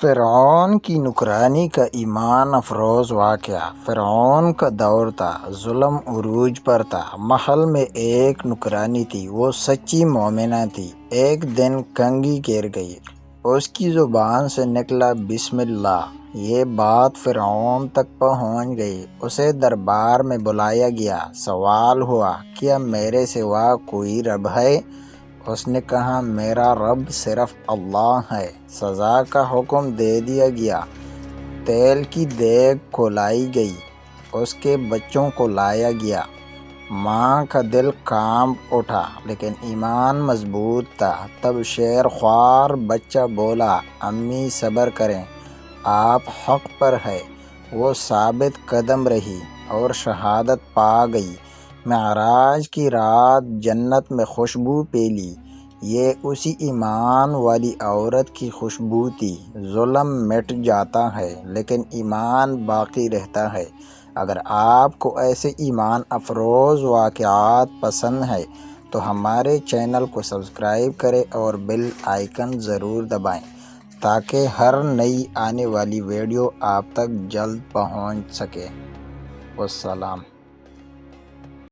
فرعون کی نکرانی کا ایمان افروز واقعہ۔ فرعون کا دور تھا، ظلم عروج پر تھا۔ محل میں ایک نکرانی تھی، وہ سچی مومنہ تھی۔ ایک دن کنگھی گر گئی، اس کی زبان سے نکلا بسم اللہ۔ یہ بات فرعون تک پہنچ گئی، اسے دربار میں بلایا گیا۔ سوال ہوا، کیا میرے سوا کوئی رب ہے؟ اس نے کہا، میرا رب صرف اللہ ہے۔ سزا کا حکم دے دیا گیا، تیل کی دیگ کھولائی گئی، اس کے بچوں کو لایا گیا۔ ماں کا دل کانپ اٹھا، لیکن ایمان مضبوط تھا۔ تب شیر خوار بچہ بولا، امی صبر کریں، آپ حق پر ہے۔ وہ ثابت قدم رہی اور شہادت پا گئی۔ معراج کی رات جنت میں خوشبو پھیلی، یہ اسی ایمان والی عورت کی خوشبو تھی۔ ظلم مٹ جاتا ہے لیکن ایمان باقی رہتا ہے۔ اگر آپ کو ایسے ایمان افروز واقعات پسند ہے تو ہمارے چینل کو سبسکرائب کریں اور بیل آئیکن ضرور دبائیں تاکہ ہر نئی آنے والی ویڈیو آپ تک جلد پہنچ سکے۔ والسلام۔